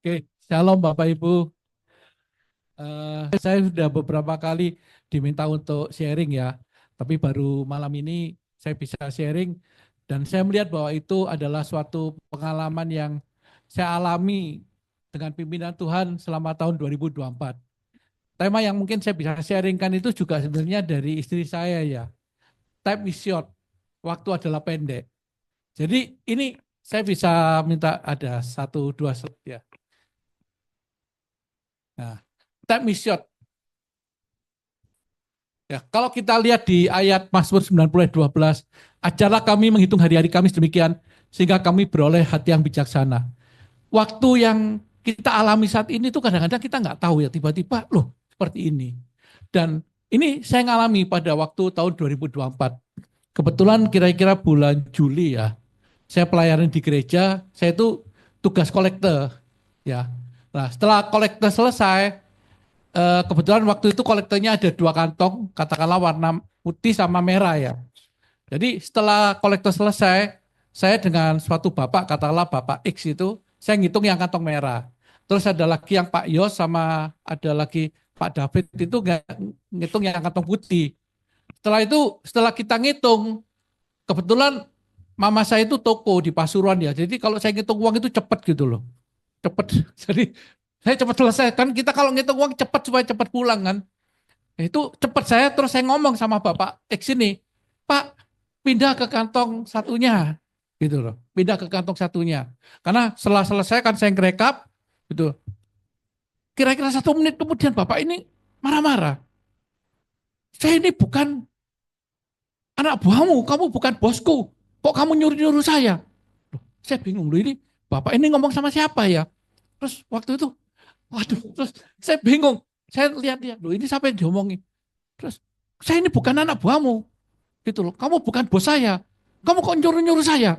Oke, shalom Bapak Ibu. Saya sudah beberapa kali diminta untuk sharing ya, tapi baru malam ini saya bisa sharing dan saya melihat bahwa itu adalah suatu pengalaman yang saya alami dengan pimpinan Tuhan selama tahun 2024. Tema yang mungkin saya bisa sharingkan itu juga sebenarnya dari istri saya ya. Time is short, waktu adalah pendek. Jadi ini saya bisa minta ada satu dua slide ya. Nah, time is short. Ya, kalau kita lihat di ayat Mazmur 90 ayat 12, ajarlah kami menghitung hari-hari kami sedemikian sehingga kami beroleh hati yang bijaksana. Waktu yang kita alami saat ini tuh kadang-kadang kita nggak tahu ya, tiba-tiba loh seperti ini. Dan ini saya ngalami pada waktu tahun 2024. Kebetulan kira-kira bulan Juli ya, saya pelayanan di gereja, saya itu tugas kolektor ya. Nah, setelah kolektor selesai, kebetulan waktu itu kolektornya ada dua kantong, katakanlah warna putih sama merah ya. Jadi setelah kolektor selesai, saya dengan suatu bapak, katakanlah Bapak X itu, saya ngitung yang kantong merah. Terus ada lagi yang Pak Yos sama ada lagi Pak David itu ngitung yang kantong putih. Setelah itu, setelah kita ngitung, kebetulan mama saya itu toko di Pasuruan ya. Jadi kalau saya ngitung uang itu cepat gitu loh. Cepat. Jadi saya cepat selesai. Kan kita kalau ngitung uang cepat supaya cepat pulang kan. Itu cepat saya terus saya ngomong sama Bapak X ini, Pak pindah ke kantong satunya gitu loh, pindah ke kantong satunya. Karena setelah selesai kan saya ngerekap gitu. Kira-kira 1 menit kemudian Bapak ini marah-marah. Saya ini bukan anak buahmu, kamu bukan bosku. Kok kamu nyuruh-nyuruh saya? Loh, saya bingung loh ini Bapak ini ngomong sama siapa ya? Terus waktu itu, waduh, terus saya bingung. Saya lihat-lihat, loh ini siapa yang diomongin? Terus, saya ini bukan anak buahmu. Gitu loh. Kamu bukan bos saya. Kamu kok nyuruh-nyuruh saya?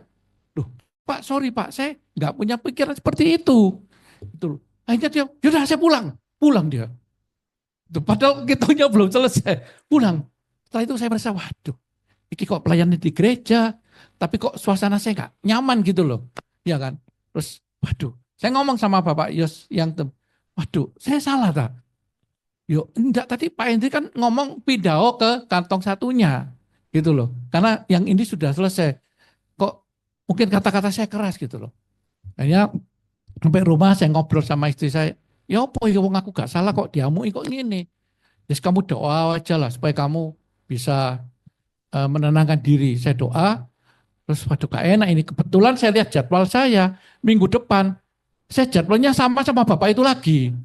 Loh, Pak, sorry Pak, saya nggak punya pikiran seperti itu. Gitu loh. Akhirnya dia, yaudah saya pulang. Pulang dia. Padahal hitungnya belum selesai. Pulang. Setelah itu saya merasa, waduh, ini kok pelayanan di gereja, tapi kok suasana saya nggak nyaman gitu loh. Ya kan? Terus, waduh, saya ngomong sama Bapak Yos yang, waduh, saya salah tak? Yo, enggak, tadi Pak Hendri kan ngomong pindah ke kantong satunya gitu loh. Karena yang ini sudah selesai. Kok mungkin kata-kata saya keras gitu loh. Akhirnya sampai rumah saya ngobrol sama istri saya. Ya apa ya wong aku gak salah kok diamui kok gini. Jadi kamu doa aja lah supaya kamu bisa menenangkan diri. Saya doa, terus waduh gak enak ini. Kebetulan saya lihat jadwal saya minggu depan. Saya jadwalnya sama bapak itu lagi.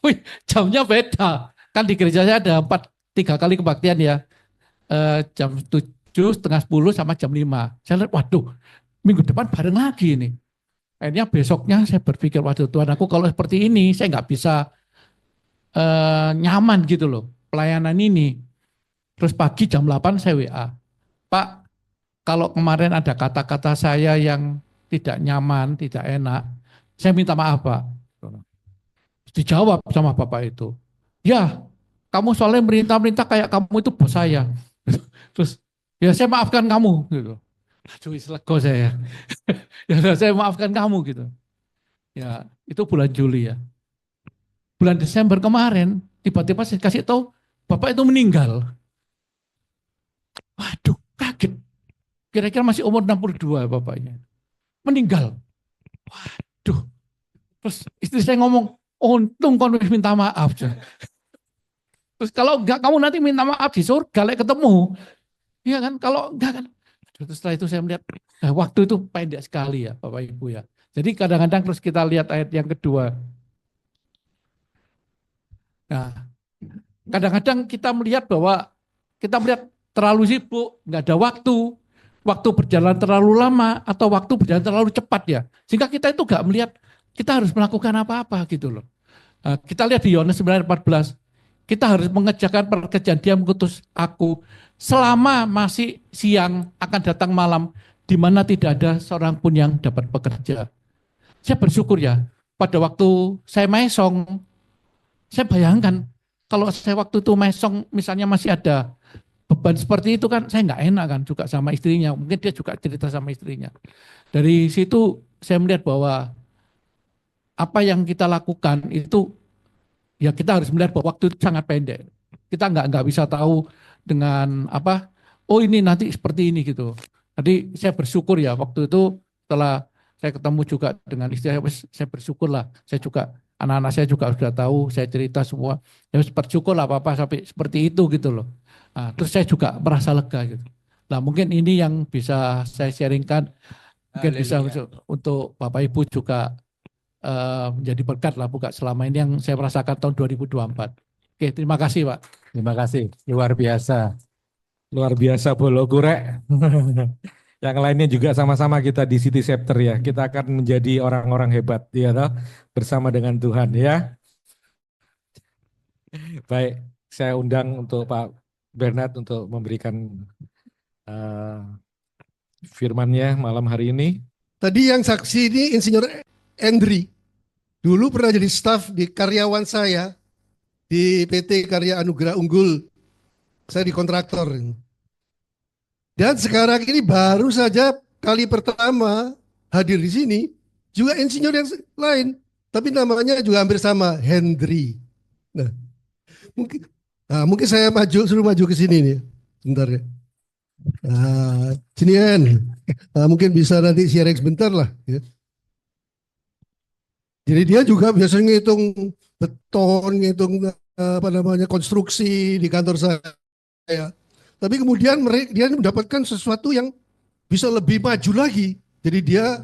Wih, jamnya beda. Kan di gereja saya ada 3 kali kebaktian ya. Jam 7, setengah 10 sama jam 5. Saya lihat, waduh, minggu depan bareng lagi ini. Akhirnya besoknya saya berpikir, waduh Tuhan aku kalau seperti ini saya nggak bisa nyaman gitu loh pelayanan ini. Terus pagi jam 8 saya WA, Pak, kalau kemarin ada kata-kata saya yang tidak nyaman, tidak enak, saya minta maaf Pak. Dijawab sama Bapak itu, ya kamu soalnya merintah-merintah kayak kamu itu bos saya. Terus ya saya maafkan kamu gitu. Aduh, lego saya. Ya saya maafkan kamu gitu. Ya, itu bulan Juli ya. Bulan Desember kemarin, tiba-tiba saya kasih tahu, Bapak itu meninggal. Waduh, kaget. Kira-kira masih umur 62 bapaknya. Meninggal. Waduh. Terus istri saya ngomong, untung kau minta maaf. Terus kalau enggak, kamu nanti minta maaf di surga, lek ketemu. Iya kan, kalau enggak kan. Terus setelah itu saya melihat, waktu itu pendek sekali ya Bapak Ibu ya. Jadi kadang-kadang terus kita lihat ayat yang kedua. Nah, kadang-kadang kita melihat bahwa kita melihat terlalu sibuk, nggak ada waktu, waktu berjalan terlalu lama atau waktu berjalan terlalu cepat ya. Sehingga kita itu nggak melihat kita harus melakukan apa-apa gitu loh. Kita lihat di Yohanes 9:14, kita harus mengerjakan pekerjaan Dia mengutus aku selama masih siang akan datang malam di mana tidak ada seorang pun yang dapat bekerja. Saya bersyukur ya pada waktu saya mesong, saya bayangkan kalau saya waktu itu mesong misalnya masih ada beban seperti itu kan saya nggak enak kan juga sama istrinya. Mungkin dia juga cerita sama istrinya. Dari situ saya melihat bahwa apa yang kita lakukan itu ya kita harus melihat bahwa waktu itu sangat pendek. Kita nggak bisa tahu dengan apa, oh ini nanti seperti ini gitu. Jadi saya bersyukur ya waktu itu setelah saya ketemu juga dengan istri saya, saya bersyukur lah. Saya juga anak-anak saya juga sudah tahu, saya cerita semua. Ya bersyukur lah apa sampai seperti itu gitu loh. Nah, terus saya juga merasa lega gitu. Nah mungkin ini yang bisa saya sharingkan, mungkin bisa untuk Bapak Ibu juga menjadi berkat lah bukan selama ini yang saya merasakan tahun 2024. Oke, terima kasih Pak. Terima kasih, luar biasa. Luar biasa Bolo Gurek. Yang lainnya juga sama-sama kita di City Chapter ya. Kita akan menjadi orang-orang hebat ya toh, bersama dengan Tuhan ya. Baik, saya undang untuk Pak Bernard untuk memberikan uh, firman-Nya malam hari ini. Tadi yang saksi ini Insinyur Endri. Dulu pernah jadi staf di karyawan saya di PT Karya Anugerah Unggul. Saya di kontraktor. Dan sekarang ini baru saja kali pertama hadir di sini juga insinyur yang lain, tapi namanya juga hampir sama, Hendri. Nah, mungkin mungkin saya suruh maju ke sini nih. Sebentar ya. Sini Hen. Mungkin bisa nanti sharing sebentar lah ya. Jadi dia juga biasanya ngitung beton, ngitung apa namanya konstruksi di kantor saya. Tapi kemudian dia mendapatkan sesuatu yang bisa lebih maju lagi. Jadi dia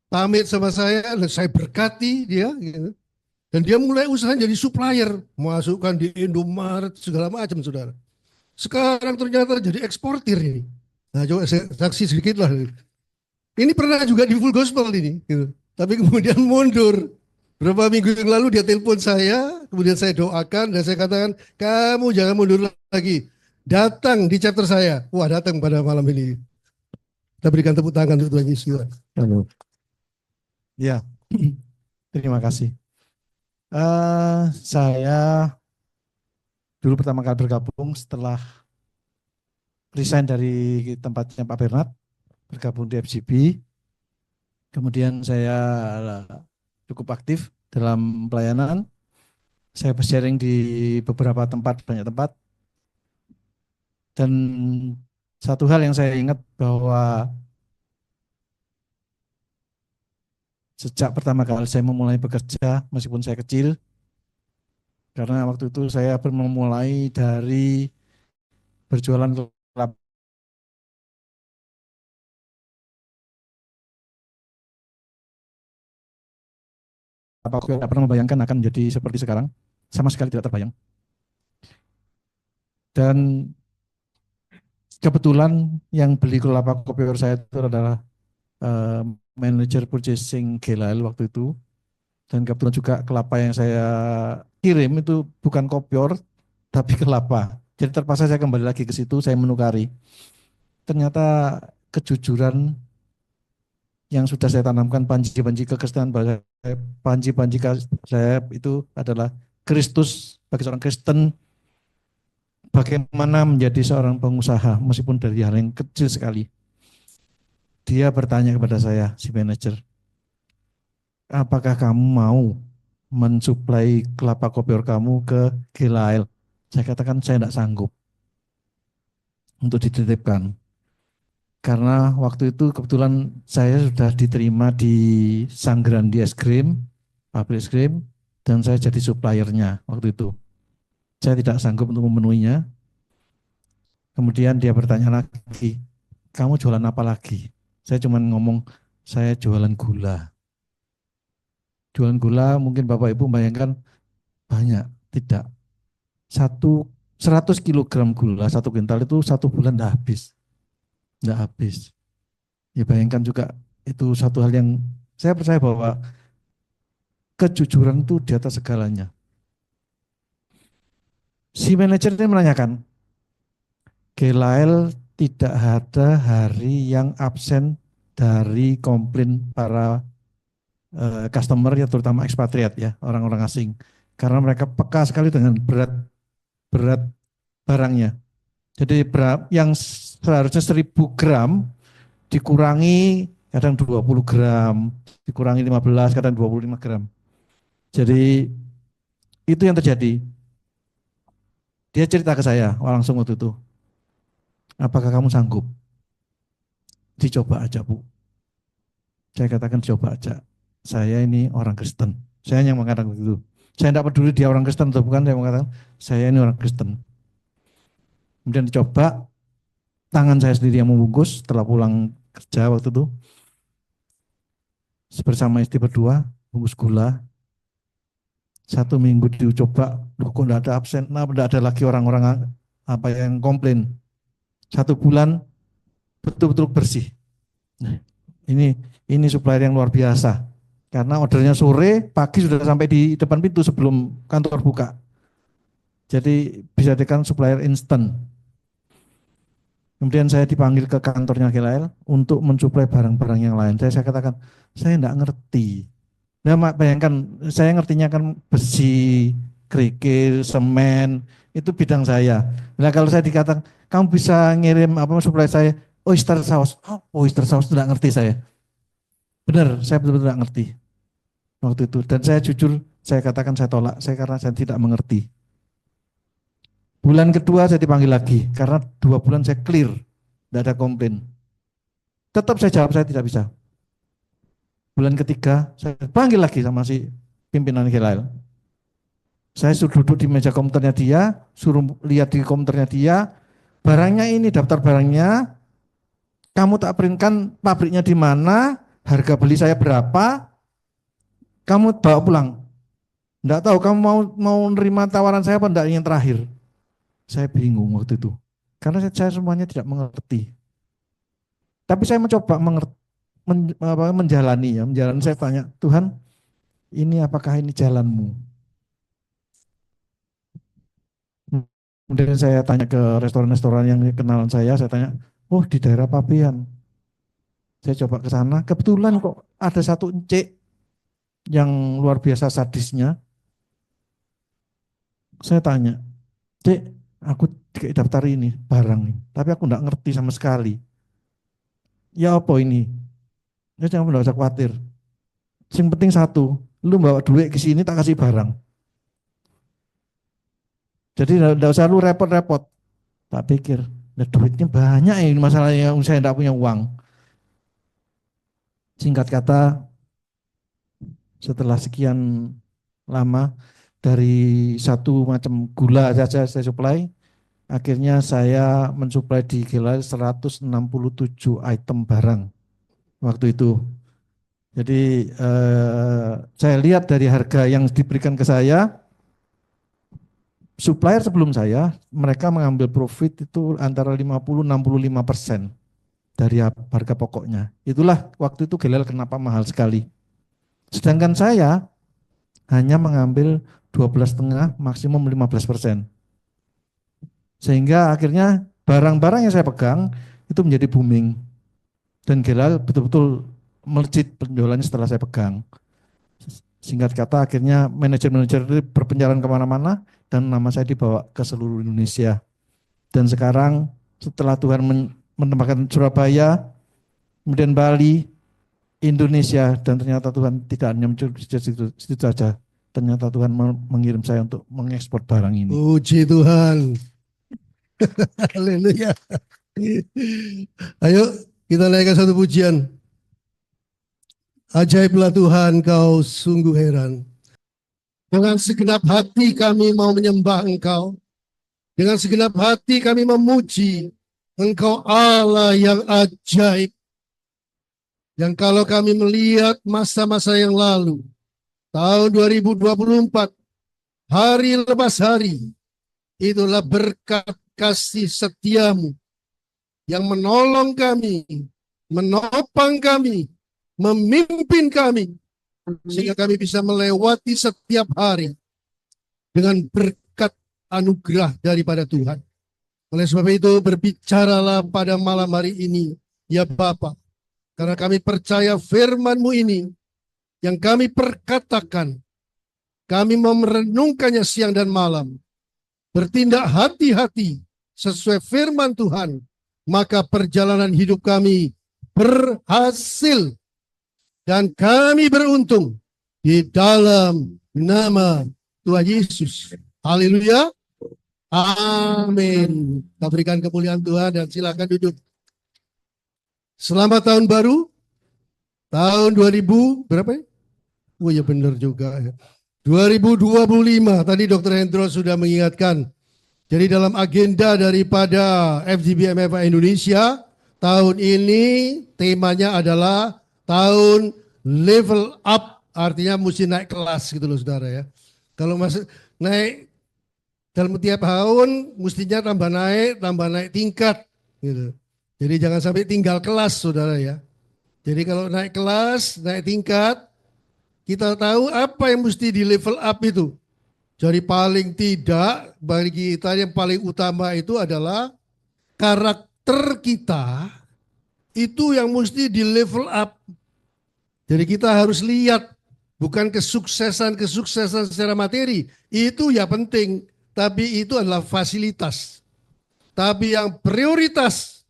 pamit sama saya, dan saya berkati dia. Gitu. Dan dia mulai usaha jadi supplier, masukkan di Indomaret segala macam, saudara. Sekarang ternyata jadi eksportir ini. Nah, coba saya saksi sedikit lah. Ini pernah juga di Full Gospel ini. Gitu. Tapi kemudian mundur. Berapa minggu yang lalu dia telepon saya, kemudian saya doakan dan saya katakan, kamu jangan mundur lagi. Datang di chapter saya. Wah, datang pada malam ini. Kita berikan tepuk tangan untuk Tuhan Yesus. Ya, terima kasih. Saya dulu pertama kali bergabung setelah resign dari tempatnya Pak Bernard, bergabung di FGB. Kemudian saya cukup aktif dalam pelayanan. Saya bersharing di beberapa tempat, banyak tempat. Dan satu hal yang saya ingat bahwa sejak pertama kali saya memulai bekerja, meskipun saya kecil, karena waktu itu saya memulai dari berjualan kelapa. Aku tidak pernah membayangkan akan menjadi seperti sekarang, sama sekali tidak terbayang. Dan kebetulan yang beli kelapa kopior saya itu adalah manajer purchasing Gelail waktu itu. Dan kebetulan juga kelapa yang saya kirim itu bukan kopior, tapi kelapa. Jadi terpaksa saya kembali lagi ke situ, saya menukari. Ternyata kejujuran yang sudah saya tanamkan, panji-panji kekristenan, panji-panji saya itu adalah Kristus bagi seorang Kristen, bagaimana menjadi seorang pengusaha meskipun dari hal yang kecil sekali. Dia bertanya kepada saya, si manajer, apakah kamu mau mensuplai kelapa kopior kamu ke Gilail? Saya katakan saya tidak sanggup untuk dititipkan. Karena waktu itu kebetulan saya sudah diterima di Sanggrandi es krim, pabrik es krim, dan saya jadi suppliernya waktu itu. Saya tidak sanggup untuk memenuhinya. Kemudian dia bertanya lagi, kamu jualan apa lagi? Saya cuma ngomong, saya jualan gula. Jualan gula mungkin Bapak Ibu bayangkan banyak, tidak. 100 kilogram gula, 1 kuintal itu 1 bulan tidak habis. Tidak habis. Ya bayangkan juga itu satu hal yang saya percaya bahwa kejujuran itu di atas segalanya. Si manajer ini menanyakan, Gelail tidak ada hari yang absen dari komplain para customer ya, terutama ekspatriat ya, orang-orang asing. Karena mereka peka sekali dengan berat barangnya. Jadi yang seharusnya 1000 gram dikurangi kadang 20 gram, dikurangi 15, kadang 25 gram. Jadi itu yang terjadi. Dia cerita ke saya langsung waktu itu, apakah kamu sanggup? Dicoba aja Bu. Saya katakan coba aja. Saya ini orang Kristen. Saya yang mengatakan begitu. Saya tidak peduli dia orang Kristen atau bukan, saya mengatakan saya ini orang Kristen. Kemudian dicoba, tangan saya sendiri yang membungkus setelah pulang kerja waktu itu. Bersama istri berdua, bungkus gula. 1 minggu dicoba, loh kok tidak ada absen, tidak ada lagi orang-orang apa yang komplain. 1 bulan betul-betul bersih. Nah, ini supplier yang luar biasa. Karena ordernya sore, pagi sudah sampai di depan pintu sebelum kantor buka. Jadi bisa dikatakan supplier instan. Kemudian saya dipanggil ke kantornya GLL untuk mensuplai barang-barang yang lain. Saya katakan, saya tidak ngerti. Nah, bayangkan, saya ngertinya kan besi, kerikil, semen, itu bidang saya. Nah, kalau saya dikatakan, kamu bisa ngirim apa suplai saya, oyster sauce. Oh, oyster sauce tidak ngerti saya. Benar, saya betul-betul tidak ngerti waktu itu. Dan saya jujur, saya katakan saya tolak, karena saya tidak mengerti. Bulan kedua saya dipanggil lagi, karena 2 bulan saya clear, tidak ada komplain. Tetap saya jawab, saya tidak bisa. Bulan ketiga saya panggil lagi sama si pimpinan GLL. Saya suruh duduk di meja komputernya dia, suruh lihat di komputernya dia, barangnya ini, daftar barangnya, kamu tak printkan pabriknya di mana, harga beli saya berapa, kamu bawa pulang. Enggak tahu kamu mau nerima tawaran saya apa enggak yang terakhir. Saya bingung waktu itu. Karena saya semuanya tidak mengerti. Tapi saya mencoba menjalani. Saya tanya, Tuhan, ini apakah ini jalanmu? Kemudian saya tanya ke restoran-restoran yang kenalan saya tanya, oh di daerah Pabean. Saya coba ke sana, kebetulan kok ada satu encik yang luar biasa sadisnya. Saya tanya, Cik, aku daftar ini barang ini, tapi aku enggak ngerti sama sekali. Ya apa ini? Ya jangan enggak usah khawatir. Yang penting satu, lu bawa duit ke sini tak kasih barang. Jadi enggak usah lu repot-repot. Tak pikir, nah duitnya banyak ini masalahnya, saya enggak punya uang. Singkat kata, setelah sekian lama dari satu macam gula saja saya supply, akhirnya saya mensuplai di GLL 167 item barang waktu itu. Jadi saya lihat dari harga yang diberikan ke saya, supplier sebelum saya, mereka mengambil profit itu antara 50-65% dari harga pokoknya. Itulah waktu itu GLL kenapa mahal sekali. Sedangkan saya hanya mengambil 12,5 maksimum 15%. Sehingga akhirnya barang-barang yang saya pegang itu menjadi booming. Dan GLL betul-betul melejit penjualannya setelah saya pegang. Singkat kata akhirnya manajer-manajer itu berpencaran kemana-mana dan nama saya dibawa ke seluruh Indonesia. Dan sekarang setelah Tuhan menempatkan Surabaya, kemudian Bali, Indonesia, dan ternyata Tuhan tidak hanya mencuri situ saja. Ternyata Tuhan mengirim saya untuk mengekspor barang ini. Puji Tuhan. Haleluya. Ayo kita naikkan satu pujian. Ajaiblah Tuhan, kau sungguh heran. Dengan segenap hati kami mau menyembah Engkau. Dengan segenap hati kami memuji Engkau Allah yang ajaib. Yang kalau kami melihat masa-masa yang lalu, tahun 2024, hari lepas hari, itulah berkat kasih setiamu yang menolong kami, menopang kami, memimpin kami, sehingga kami bisa melewati setiap hari dengan berkat anugerah daripada Tuhan. Oleh sebab itu berbicaralah pada malam hari ini, ya Bapa, karena kami percaya firman-Mu ini yang kami perkatakan, kami merenungkannya siang dan malam, bertindak hati-hati sesuai firman Tuhan, maka perjalanan hidup kami berhasil. Dan kami beruntung di dalam nama Tuhan Yesus. Haleluya. Amin. Kita berikan kemuliaan Tuhan dan silakan duduk. Selamat tahun baru. Tahun 2000 berapa ya? Oh ya benar juga ya. 2025. Tadi Dr. Hendro sudah mengingatkan. Jadi dalam agenda daripada FGB MFA Indonesia tahun ini temanya adalah tahun level up, artinya mesti naik kelas gitu loh saudara ya. Kalau masuk naik dalam tiap tahun mestinya tambah naik tingkat gitu. Jadi jangan sampai tinggal kelas saudara ya. Jadi kalau naik kelas, naik tingkat, kita tahu apa yang mesti di level up itu. Jadi paling tidak bagi kita yang paling utama itu adalah karakter kita itu yang mesti di level up. Jadi kita harus lihat bukan kesuksesan secara materi. Itu ya penting, tapi itu adalah fasilitas. Tapi yang prioritas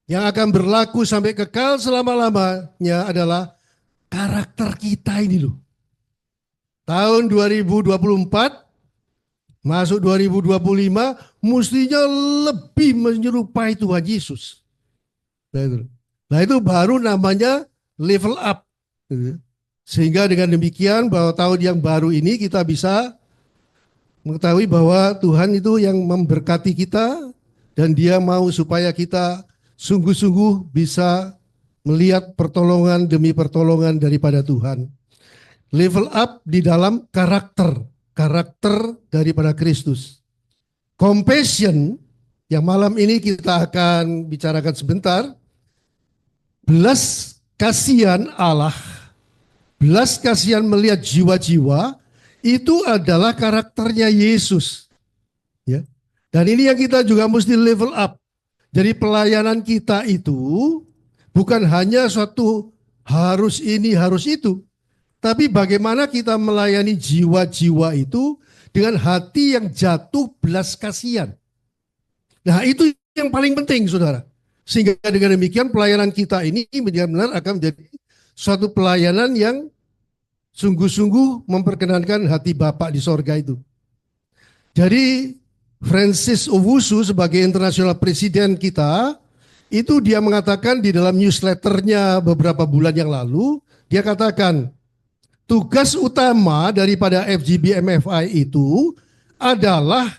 yang akan berlaku sampai kekal selama-lamanya adalah karakter kita ini loh. Tahun 2024 masuk 2025 mestinya lebih menyerupai Tuhan Yesus. Nah itu baru namanya level up. Sehingga dengan demikian bahwa tahun yang baru ini kita bisa mengetahui bahwa Tuhan itu yang memberkati kita dan Dia mau supaya kita sungguh-sungguh bisa melihat pertolongan demi pertolongan daripada Tuhan. Level up di dalam karakter daripada Kristus. Compassion yang malam ini kita akan bicarakan sebentar. Belas kasihan Allah, belas kasihan melihat jiwa-jiwa itu adalah karakternya Yesus. Ya. Dan ini yang kita juga mesti level up. Jadi pelayanan kita itu bukan hanya suatu harus ini, harus itu. Tapi bagaimana kita melayani jiwa-jiwa itu dengan hati yang jatuh belas kasihan. Nah itu yang paling penting saudara. Sehingga dengan demikian pelayanan kita ini benar-benar akan menjadi suatu pelayanan yang sungguh-sungguh memperkenankan hati Bapa di sorga itu. Jadi Francis Owusu sebagai international presiden kita, itu dia mengatakan di dalam newsletternya beberapa bulan yang lalu, dia katakan, tugas utama daripada FGB MFI itu adalah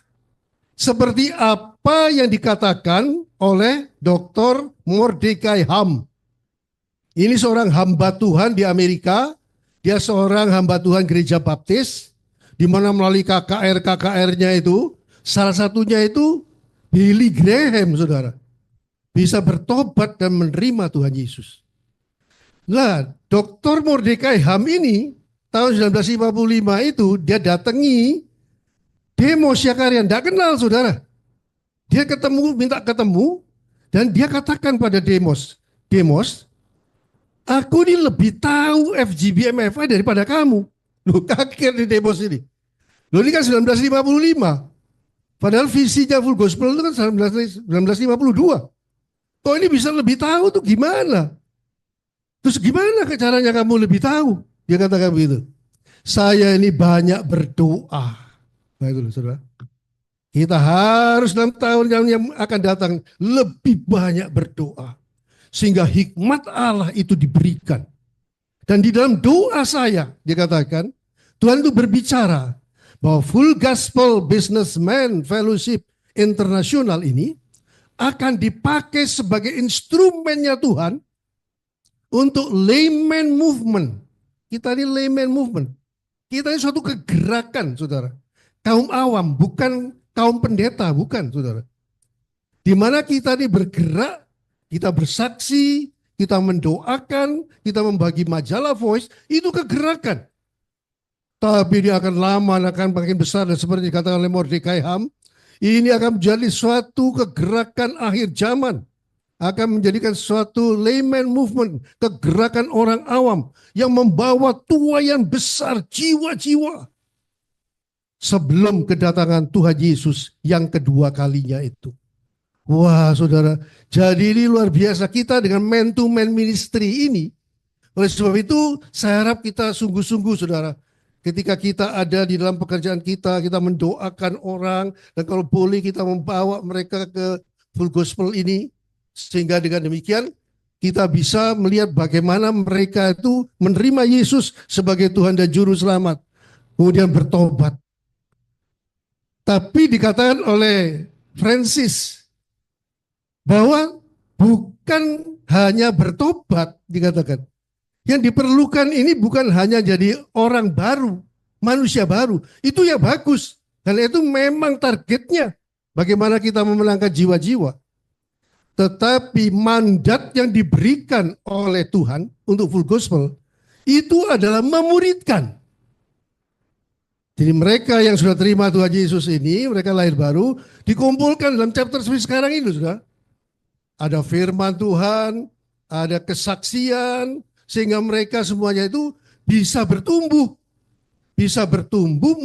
seperti apa yang dikatakan oleh Dr. Mordecai Ham. Ini seorang hamba Tuhan di Amerika, dia seorang hamba Tuhan gereja baptis, di mana melalui KKR-KKR-nya itu, salah satunya itu Billy Graham, saudara. Bisa bertobat dan menerima Tuhan Yesus. Nah, Dr. Mordecai Ham ini, tahun 1955 itu, dia datangi Demos Syakarian, tidak kenal saudara. Dia minta ketemu, dan dia katakan pada Demos, aku ini lebih tahu FGB MFI daripada kamu. Loh, kaget di Demos ini. Loh, ini kan 1955. Padahal visinya full gospel itu kan 1952. Kok ini bisa lebih tahu tuh gimana? Terus gimana caranya kamu lebih tahu? Dia katakan begitu. Saya ini banyak berdoa. Nah itu loh saudara. Kita harus dalam tahun yang akan datang lebih banyak berdoa. Sehingga hikmat Allah itu diberikan. Dan di dalam doa saya, dia katakan, Tuhan itu berbicara bahwa Full Gospel Businessman Fellowship International ini akan dipakai sebagai instrumennya Tuhan untuk layman movement. Kita ini layman movement. Kita ini suatu kegerakan, saudara. Kaum awam, bukan kaum pendeta, bukan, saudara. Di mana kita ini bergerak, kita bersaksi, kita mendoakan, kita membagi majalah Voice, itu kegerakan. Tapi dia akan lama, akan makin besar, dan seperti dikatakan oleh Mordecai Ham, ini akan menjadi suatu kegerakan akhir zaman. Akan menjadikan suatu layman movement, kegerakan orang awam yang membawa tuaian besar jiwa-jiwa. Sebelum kedatangan Tuhan Yesus yang kedua kalinya itu. Wah, saudara, jadi ini luar biasa kita dengan man to man ministry ini. Oleh sebab itu, saya harap kita sungguh-sungguh, saudara. Ketika kita ada di dalam pekerjaan kita mendoakan orang, dan kalau boleh kita membawa mereka ke full gospel ini, sehingga dengan demikian kita bisa melihat bagaimana mereka itu menerima Yesus sebagai Tuhan dan Juru Selamat, kemudian bertobat. Tapi dikatakan oleh Francis bahwa bukan hanya bertobat, dikatakan. Yang diperlukan ini bukan hanya jadi orang baru, manusia baru. Itu ya bagus. Karena itu memang targetnya. Bagaimana kita memenangkan jiwa-jiwa. Tetapi mandat yang diberikan oleh Tuhan untuk full gospel, itu adalah memuridkan. Jadi mereka yang sudah terima Tuhan Yesus ini, mereka lahir baru, dikumpulkan dalam chapter seperti sekarang ini, sudah. Ada firman Tuhan, ada kesaksian, sehingga mereka semuanya itu bisa bertumbuh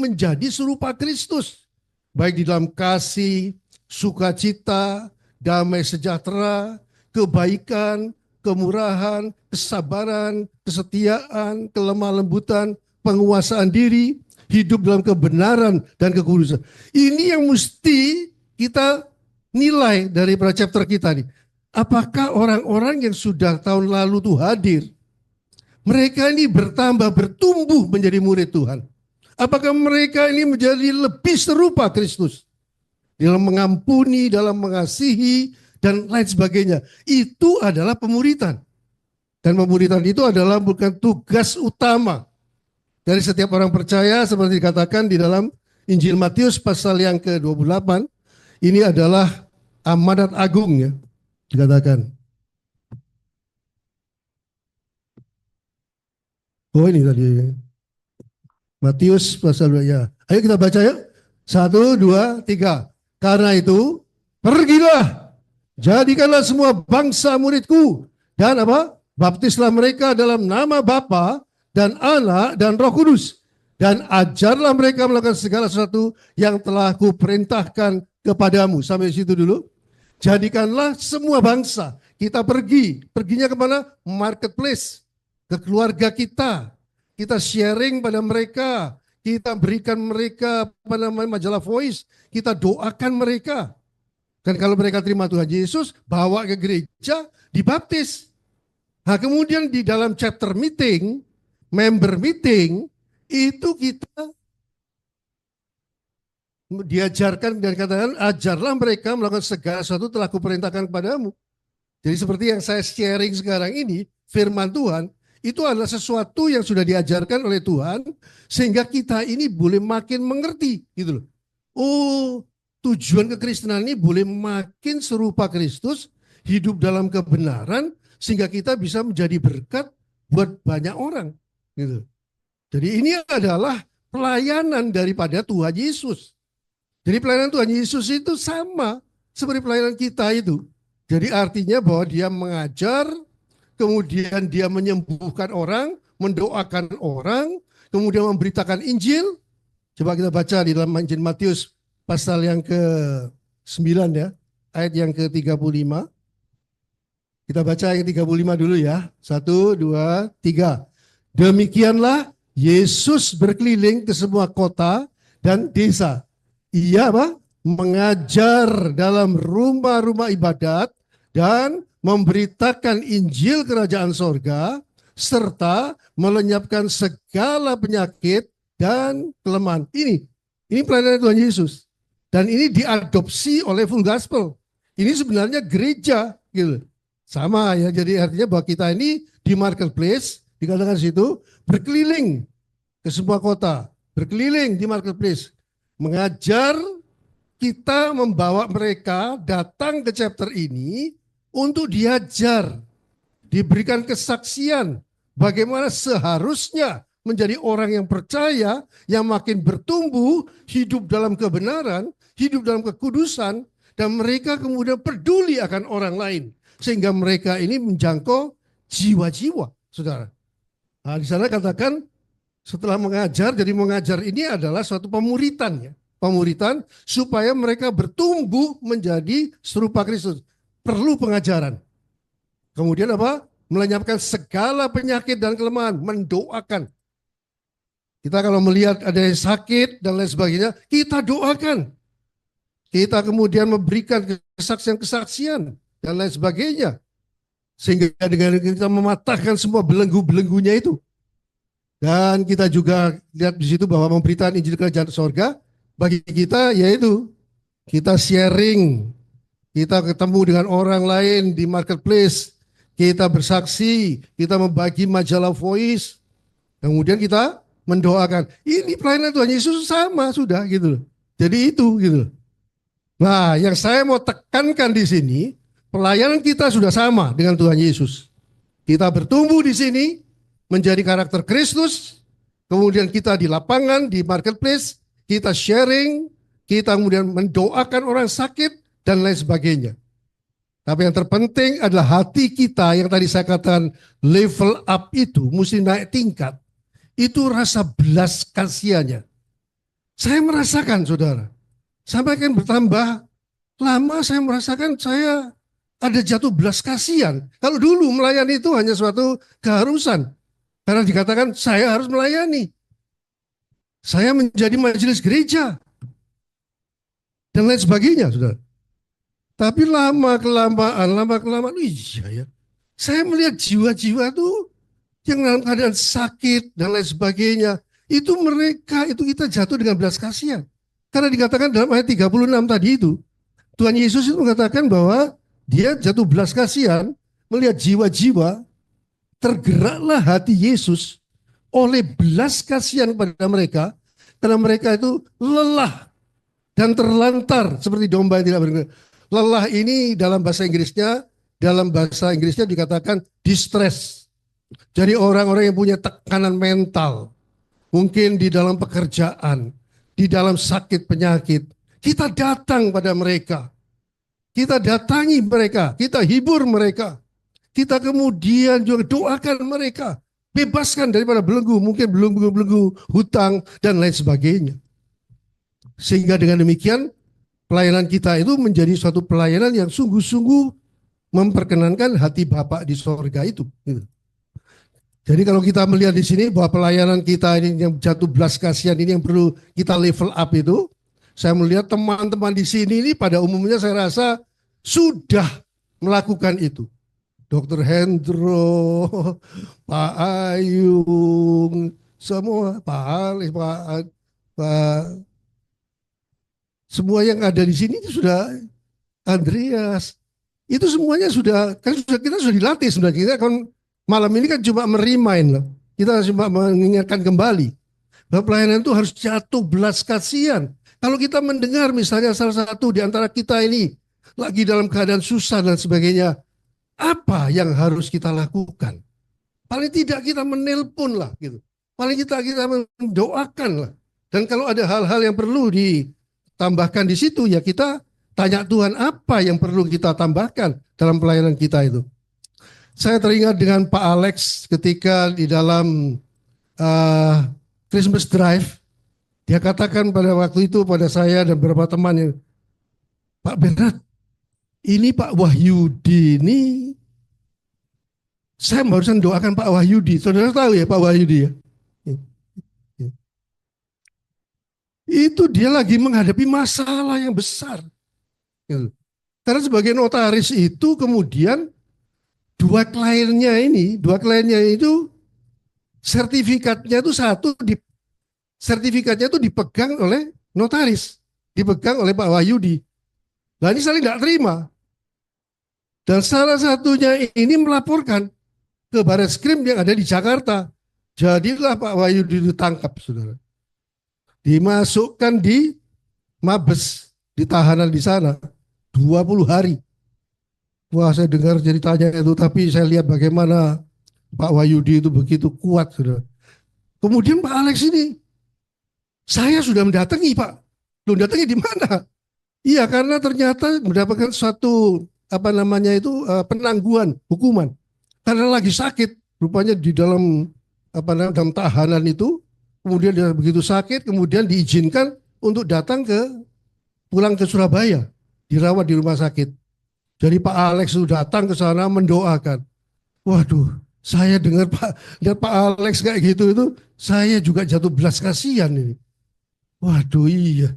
menjadi serupa Kristus. Baik di dalam kasih, sukacita, damai sejahtera, kebaikan, kemurahan, kesabaran, kesetiaan, kelemah lembutan, penguasaan diri, hidup dalam kebenaran dan kekudusan. Ini yang mesti kita nilai dari chapter kita nih. Apakah orang-orang yang sudah tahun lalu tuh hadir, mereka ini bertambah, bertumbuh menjadi murid Tuhan? Apakah mereka ini menjadi lebih serupa Kristus dalam mengampuni, dalam mengasihi, dan lain sebagainya? Itu adalah pemuritan. Dan pemuritan itu adalah bukan tugas utama dari setiap orang percaya, seperti dikatakan di dalam Injil Matius pasal yang ke-28. Ini adalah amanat agung, ya, dikatakan. Oh, ini tadi Matius pasal 2, ya. Ayo kita baca ya. 1, 2, 3. Karena itu, pergilah, jadikanlah semua bangsa muridku, dan apa? Baptislah mereka dalam nama Bapa dan Anak dan Roh Kudus, dan ajarlah mereka melakukan segala sesuatu yang telah kuperintahkan kepadamu. Sampai situ dulu. Jadikanlah semua bangsa. Kita perginya kemana? Marketplace, ke keluarga kita. Kita sharing pada mereka, kita berikan mereka majalah Voice, kita doakan mereka. Dan kalau mereka terima Tuhan Yesus, bawa ke gereja, dibaptis. Nah, kemudian di dalam chapter meeting, member meeting, itu kita diajarkan dan katakan, ajarlah mereka melakukan segala sesuatu telah kuperintahkan kepadamu. Jadi seperti yang saya sharing sekarang ini, firman Tuhan, itu adalah sesuatu yang sudah diajarkan oleh Tuhan, sehingga kita ini boleh makin mengerti, gitu loh. Oh, tujuan kekristenan ini boleh makin serupa Kristus, hidup dalam kebenaran, sehingga kita bisa menjadi berkat buat banyak orang, gitu. Jadi ini adalah pelayanan daripada Tuhan Yesus. Jadi pelayanan Tuhan Yesus itu sama seperti pelayanan kita itu. Jadi artinya bahwa dia mengajar, kemudian dia menyembuhkan orang, mendoakan orang, kemudian memberitakan Injil. Coba kita baca di dalam Injil Matius pasal yang ke-9, ya, ayat yang ke-35. Kita baca yang 35 dulu ya. 1, 2, 3. Demikianlah Yesus berkeliling ke semua kota dan desa. Ia apa? Mengajar dalam rumah-rumah ibadat dan memberitakan Injil Kerajaan Sorga, serta melenyapkan segala penyakit dan kelemahan. Ini pelayanan Tuhan Yesus. Dan ini diadopsi oleh full gospel. Ini sebenarnya gereja, gitu. Sama ya, jadi artinya bahwa kita ini di marketplace, dikatakan situ, berkeliling ke semua kota, berkeliling di marketplace, mengajar, kita membawa mereka datang ke chapter ini untuk diajar, diberikan kesaksian bagaimana seharusnya menjadi orang yang percaya, yang makin bertumbuh, hidup dalam kebenaran, hidup dalam kekudusan, dan mereka kemudian peduli akan orang lain, sehingga mereka ini menjangkau jiwa-jiwa, saudara. Nah, di sana katakan setelah mengajar, jadi mengajar ini adalah suatu pemuritan, ya, pemuritan supaya mereka bertumbuh menjadi serupa Kristus. Perlu pengajaran. Kemudian apa? Melenyapkan segala penyakit dan kelemahan, mendoakan. Kita kalau melihat ada yang sakit dan lain sebagainya, kita doakan. Kita kemudian memberikan kesaksian-kesaksian dan lain sebagainya. Sehingga dengan kita mematahkan semua belenggu-belenggunya itu. Dan kita juga lihat di situ bahwa memberitakan Injil Kerajaan Sorga bagi kita yaitu kita sharing, kita ketemu dengan orang lain di marketplace, kita bersaksi, kita membagi majalah voice, kemudian kita mendoakan. Ini pelayanan Tuhan Yesus sama sudah gitu loh. Jadi itu gitu loh. Nah, yang saya mau tekankan di sini, pelayanan kita sudah sama dengan Tuhan Yesus. Kita bertumbuh di sini menjadi karakter Kristus, kemudian kita di lapangan, di marketplace, kita sharing, kita kemudian mendoakan orang sakit, dan lain sebagainya. Tapi yang terpenting adalah hati kita yang tadi saya katakan level up itu, mesti naik tingkat. Itu rasa belas kasihannya. Saya merasakan, saudara, sampai kan bertambah lama saya merasakan saya ada jatuh belas kasihan. Kalau dulu melayani itu hanya suatu keharusan. Karena dikatakan saya harus melayani. Saya menjadi majelis gereja. Dan lain sebagainya, saudara. Tapi lama-kelamaan, iya ya. Saya melihat jiwa-jiwa itu yang dalam keadaan sakit dan lain sebagainya. Itu mereka, itu kita jatuh dengan belas kasihan. Karena dikatakan dalam ayat 36 tadi itu, Tuhan Yesus itu mengatakan bahwa dia jatuh belas kasihan melihat jiwa-jiwa. Tergeraklah hati Yesus oleh belas kasihan kepada mereka karena mereka itu lelah dan terlantar seperti domba yang tidak bergerak. Lelah ini dalam bahasa Inggrisnya dikatakan distress. Jadi orang-orang yang punya tekanan mental, mungkin di dalam pekerjaan, di dalam sakit penyakit, kita datang pada mereka. Kita datangi mereka, kita hibur mereka. Kita kemudian juga doakan mereka. Bebaskan daripada belenggu, mungkin belenggu hutang dan lain sebagainya. Sehingga dengan demikian pelayanan kita itu menjadi suatu pelayanan yang sungguh-sungguh memperkenankan hati Bapa di sorga itu. Jadi kalau kita melihat di sini bahwa pelayanan kita ini yang jatuh belas kasihan ini yang perlu kita level up itu, saya melihat teman-teman di sini ini pada umumnya saya rasa sudah melakukan itu. Dr. Hendro, Pak Ayung, semua, Pak Alex, Pak, semua yang ada di sini itu sudah, Andreas, itu semuanya sudah, kan kita sudah dilatih sebenarnya. Kita kan malam ini kan cuma merimain loh, kita cuma mengingatkan kembali bahwa pelayanan itu harus jatuh belas kasihan. Kalau kita mendengar misalnya salah satu di antara kita ini lagi dalam keadaan susah dan sebagainya, apa yang harus kita lakukan? Paling tidak kita menelpon lah gitu. Paling kita mendoakan lah. Dan kalau ada hal-hal yang perlu ditambahkan di situ ya kita tanya Tuhan apa yang perlu kita tambahkan dalam pelayanan kita itu. Saya teringat dengan Pak Alex ketika di dalam Christmas Drive, dia katakan pada waktu itu pada saya dan beberapa teman yang, Pak Bernard, ini Pak Wahyudi ini, saya barusan doakan Pak Wahyudi. Saudara tahu ya Pak Wahyudi ya? Itu dia lagi menghadapi masalah yang besar. Karena sebagai notaris itu kemudian dua kliennya itu sertifikatnya itu dipegang oleh notaris, dipegang oleh Pak Wahyudi. Nah ini saling tidak terima. Dan salah satunya ini melaporkan ke Barreskrim yang ada di Jakarta. Jadilah Pak Wahyudi ditangkap, saudara. Dimasukkan di Mabes, ditahanan di sana 20 hari. Wah, saya dengar ceritanya itu, tapi saya lihat bagaimana Pak Wahyudi itu begitu kuat, saudara. Kemudian Pak Alex ini, saya sudah mendatangi Pak. Belum datangi di mana? Iya, karena ternyata mendapatkan suatu penangguhan hukuman karena lagi sakit, rupanya di dalam dalam tahanan itu, kemudian dia begitu sakit, kemudian diizinkan untuk pulang ke Surabaya, dirawat di rumah sakit. Jadi Pak Alex itu datang ke sana mendoakan. Waduh, saya lihat Pak Alex kayak gitu itu, saya juga jatuh belas kasihan ini. Waduh, iya.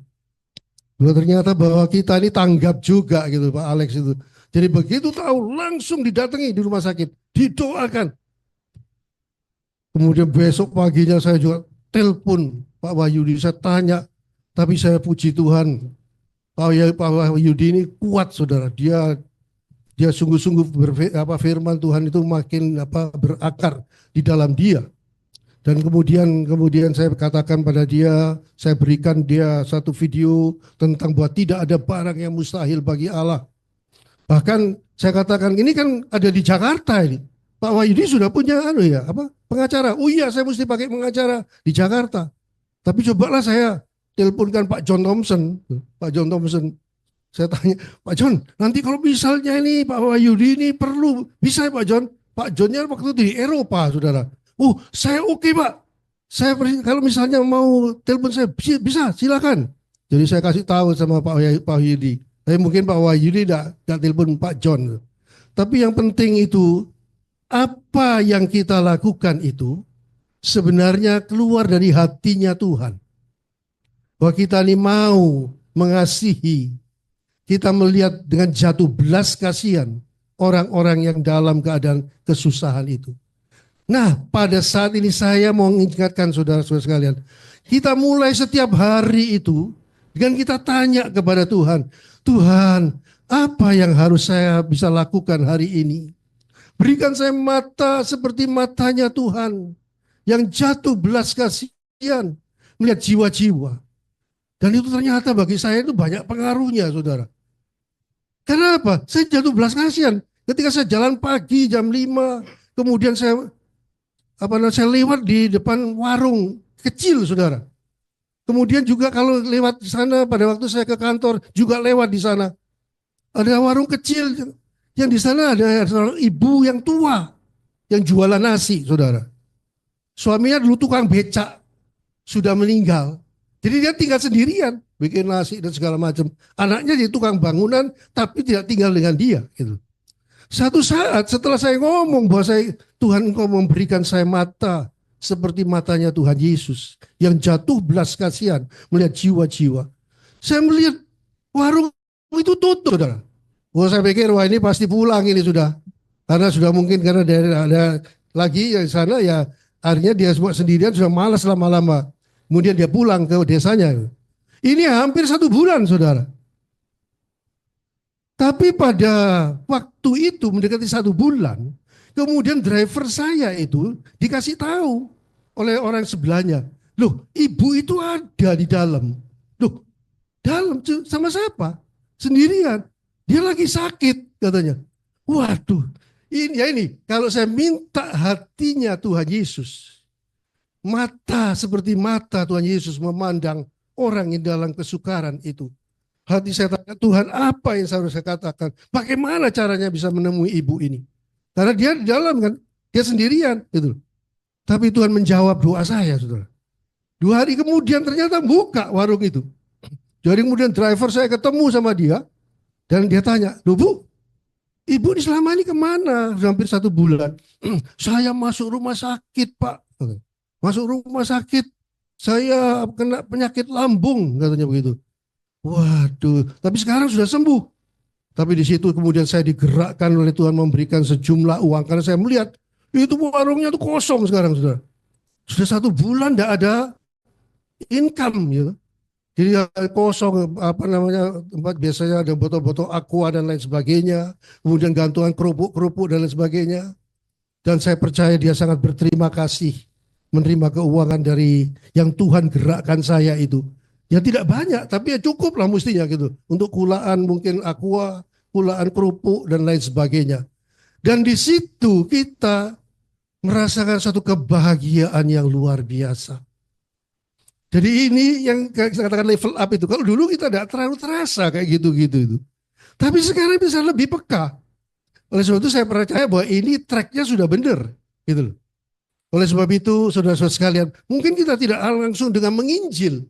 Bahwa ternyata bahwa kita ini tanggap juga gitu Pak Alex itu. Jadi begitu tahu langsung didatangi di rumah sakit, didoakan. Kemudian besok paginya saya juga telepon Pak Wahyudi, saya tanya, tapi saya puji Tuhan, Pak Wahyudi ini kuat saudara, dia sungguh-sungguh firman Tuhan itu makin berakar di dalam dia. Dan kemudian saya katakan pada dia, saya berikan dia satu video tentang bahwa tidak ada barang yang mustahil bagi Allah. Bahkan saya katakan ini kan ada di Jakarta ini. Pak Wahyudi sudah punya pengacara. Oh iya, saya mesti pakai pengacara di Jakarta. Tapi cobalah saya teleponkan Pak John Thompson. Pak John Thompson. Saya tanya, Pak John, nanti kalau misalnya ini Pak Wahyudi ini perlu, bisa ya Pak John? Pak Johnnya waktu itu di Eropa, saudara. Saya oke Pak. Saya kalau misalnya mau telepon saya bisa, silakan. Jadi saya kasih tahu sama Pak Wahyudi. Tapi mungkin Pak Wahyudi tidak telepon Pak John. Tapi yang penting itu apa yang kita lakukan itu sebenarnya keluar dari hatinya Tuhan. Bahwa kita ini mau mengasihi, kita melihat dengan jatuh belas kasihan orang-orang yang dalam keadaan kesusahan itu. Nah, pada saat ini saya mau mengingatkan saudara-saudara sekalian, kita mulai setiap hari itu dengan kita tanya kepada Tuhan, Tuhan, apa yang harus saya bisa lakukan hari ini? Berikan saya mata seperti matanya Tuhan yang jatuh belas kasihan melihat jiwa-jiwa. Dan itu ternyata bagi saya itu banyak pengaruhnya, saudara. Kenapa? Saya jatuh belas kasihan. Ketika saya jalan pagi jam 5, kemudian saya lewat di depan warung kecil, saudara. Kemudian juga kalau lewat di sana pada waktu saya ke kantor juga lewat di sana. Ada warung kecil yang di sana ada seorang ibu yang tua yang jualan nasi, saudara. Suaminya dulu tukang becak, sudah meninggal. Jadi dia tinggal sendirian, bikin nasi dan segala macam. Anaknya jadi tukang bangunan, tapi tidak tinggal dengan dia. Gitu. Satu saat setelah saya ngomong bahwa Tuhan engkau memberikan saya mata seperti matanya Tuhan Yesus yang jatuh belas kasihan melihat jiwa-jiwa. Saya melihat warung itu tutup, saudara. Saya pikir wah ini pasti pulang ini sudah. Karena sudah mungkin karena ada lagi yang sana ya akhirnya dia buat sendirian sudah malas lama-lama. Kemudian dia pulang ke desanya. Ini hampir 1 bulan, saudara. Tapi pada waktu itu mendekati 1 bulan, kemudian driver saya itu dikasih tahu oleh orang sebelahnya. Loh, ibu itu ada di dalam. Loh, dalam sama siapa? Sendirian. Dia lagi sakit katanya. Waduh, ini kalau saya minta hatinya Tuhan Yesus, mata seperti mata Tuhan Yesus memandang orang yang dalam kesukaran itu. Hati saya tanya, Tuhan apa yang harus saya katakan? Bagaimana caranya bisa menemui ibu ini? Karena dia di dalam kan, dia sendirian. Gitu. Tapi Tuhan menjawab doa saya, saudara. 2 hari kemudian ternyata buka warung itu. Jadi kemudian driver saya ketemu sama dia. Dan dia tanya, loh Bu, ibu ini selama ini kemana? Sudah hampir 1 bulan. Saya masuk rumah sakit Pak. Masuk rumah sakit. Saya kena penyakit lambung, katanya begitu. Waduh, tapi sekarang sudah sembuh. Tapi di situ kemudian saya digerakkan oleh Tuhan memberikan sejumlah uang. Karena saya melihat itu warungnya itu kosong sekarang, saudara. Sudah 1 bulan tidak ada income, gitu. Jadi kosong, tempat biasanya ada botol-botol aqua dan lain sebagainya. Kemudian gantungan kerupuk-kerupuk dan lain sebagainya. Dan saya percaya dia sangat berterima kasih menerima keuangan dari yang Tuhan gerakkan saya itu. Ya tidak banyak, tapi ya cukup lah mestinya gitu. Untuk kulaan mungkin aqua, kulaan kerupuk dan lain sebagainya. Dan di situ kita merasakan satu kebahagiaan yang luar biasa. Jadi ini yang saya katakan level up itu. Kalau dulu kita tidak terlalu terasa kayak gitu-gitu itu. Tapi sekarang bisa lebih peka. Oleh sebab itu saya percaya bahwa ini tracknya sudah benar. Gitu loh. Oleh sebab itu saudara-saudara sekalian, mungkin kita tidak langsung dengan menginjil.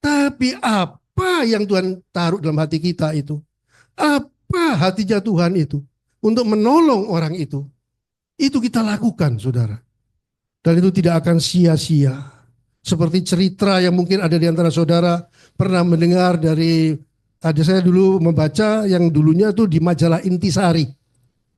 Tapi apa yang Tuhan taruh dalam hati kita itu? Apa hatinya Tuhan itu? Untuk menolong orang itu. Itu kita lakukan, saudara. Dan itu tidak akan sia-sia. Seperti cerita yang mungkin ada di antara saudara pernah mendengar dari, ada saya dulu membaca yang dulunya itu di majalah Intisari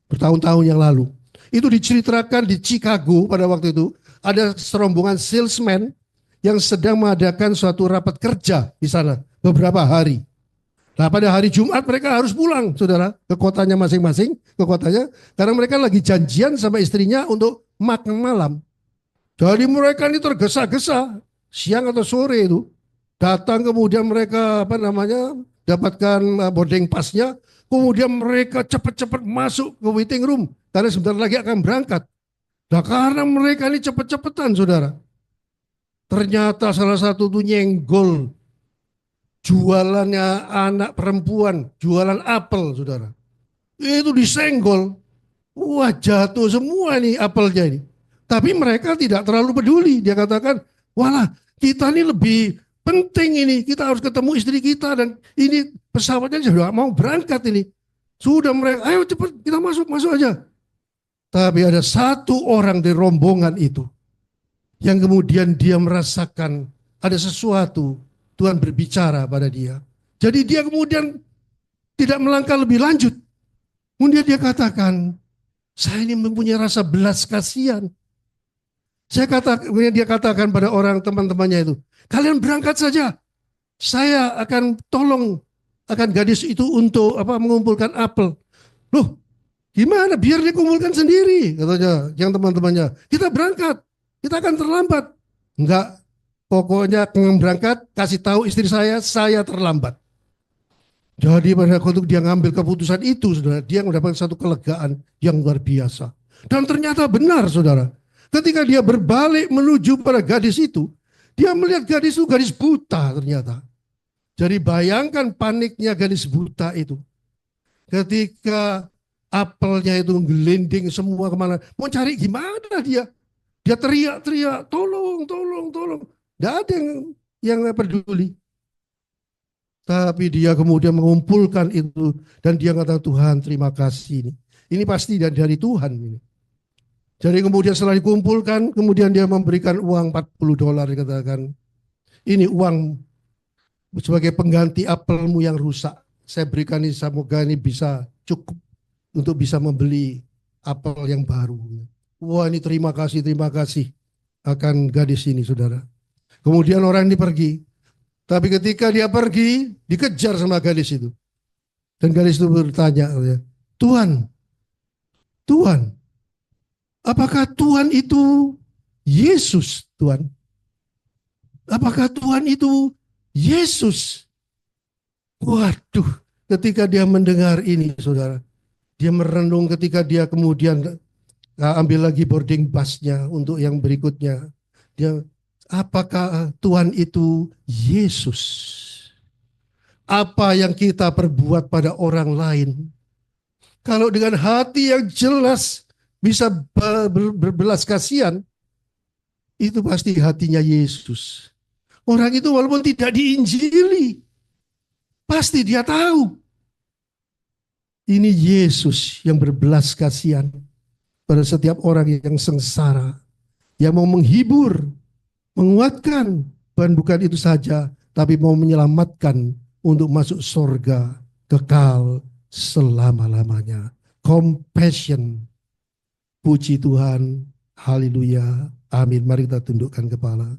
bertahun-tahun yang lalu. Itu diceritakan di Chicago pada waktu itu ada serombongan salesman yang sedang mengadakan suatu rapat kerja di sana beberapa hari. Nah pada hari Jumat mereka harus pulang, saudara, ke kotanya masing-masing, ke kotanya, karena mereka lagi janjian sama istrinya untuk makan malam. Jadi mereka ini tergesa-gesa, siang atau sore itu, datang kemudian mereka dapatkan boarding passnya, kemudian mereka cepat-cepat masuk ke waiting room, karena sebentar lagi akan berangkat. Nah karena mereka ini cepat-cepatan, saudara, ternyata salah satu tuh nyenggol jualannya anak perempuan, jualan apel, saudara. Itu disenggol. Wah, jatuh semua nih apelnya ini. Tapi mereka tidak terlalu peduli. Dia katakan, walah, kita ini lebih penting ini. Kita harus ketemu istri kita dan ini pesawatnya sudah mau berangkat ini. Sudah mereka, ayo cepat kita masuk, masuk aja. Tapi ada satu orang di rombongan itu yang kemudian dia merasakan ada sesuatu Tuhan berbicara pada dia. Jadi dia kemudian tidak melangkah lebih lanjut. Kemudian dia katakan, saya ini mempunyai rasa belas kasihan. Kemudian dia katakan pada orang teman-temannya itu, kalian berangkat saja. Saya akan tolong akan gadis itu untuk mengumpulkan apel. Loh, gimana? Biar dia kumpulkan sendiri, katanya yang teman-temannya. Kita berangkat, kita akan terlambat. Enggak, pokoknya berangkat, kasih tahu istri saya terlambat. Jadi pada waktu dia ngambil keputusan itu, saudara, dia mendapatkan satu kelegaan yang luar biasa. Dan ternyata benar, saudara. Ketika dia berbalik menuju pada gadis itu, dia melihat gadis itu gadis buta ternyata. Jadi bayangkan paniknya gadis buta itu. Ketika apelnya itu gelinding semua kemana. Mau cari gimana dia? Dia teriak-teriak, tolong, tolong, tolong. Tidak ada yang peduli. Tapi dia kemudian mengumpulkan itu dan dia kata Tuhan terima kasih ini. Ini pasti dari Tuhan ini. Jadi kemudian setelah dikumpulkan, kemudian dia memberikan uang $40 dikatakan. Ini uang sebagai pengganti apelmu yang rusak. Saya berikan ini semoga ini bisa cukup untuk bisa membeli apel yang baru. Wah ini terima kasih akan gadis ini saudara. Kemudian orang ini pergi. Tapi ketika dia pergi, dikejar sama gadis itu. Dan gadis itu bertanya, Tuhan, Tuhan, apakah Tuhan itu Yesus, Tuhan? Apakah Tuhan itu Yesus? Waduh, ketika dia mendengar ini, saudara, dia merenung ketika dia kemudian ambil lagi boarding busnya untuk yang berikutnya. Dia, apakah Tuhan itu Yesus? Apa yang kita perbuat pada orang lain, kalau dengan hati yang jelas bisa berbelas kasihan, itu pasti hatinya Yesus. Orang itu walaupun tidak diinjili, pasti dia tahu ini Yesus yang berbelas kasihan pada setiap orang yang sengsara, yang mau menghibur, menguatkan, dan bukan itu saja, tapi mau menyelamatkan untuk masuk surga kekal selama-lamanya. Compassion. Puji Tuhan. Haleluya. Amin. Mari kita tundukkan kepala.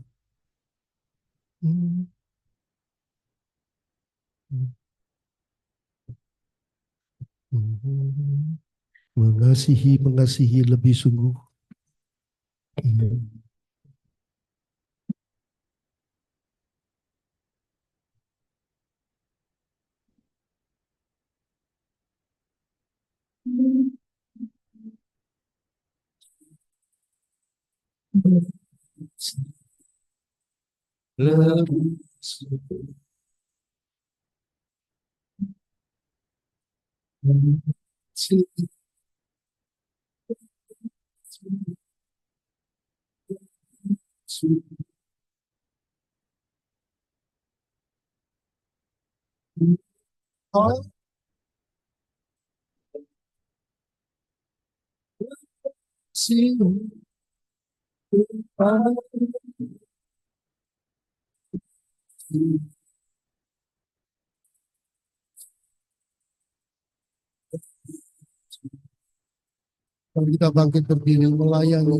Mengasihi lebih sungguh. Mari kita bangkit berdiri melayani.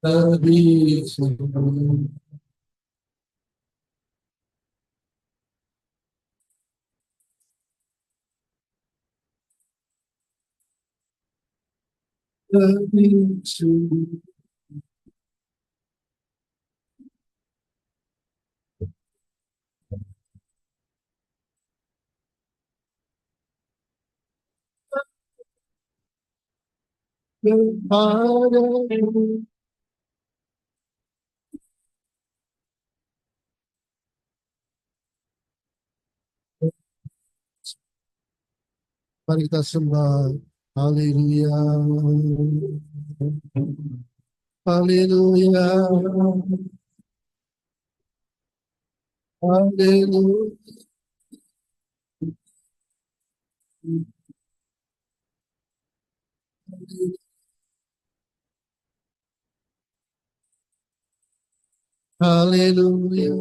Lebih mari kita sembah. Haleluya. Haleluya. Haleluya. Haleluya.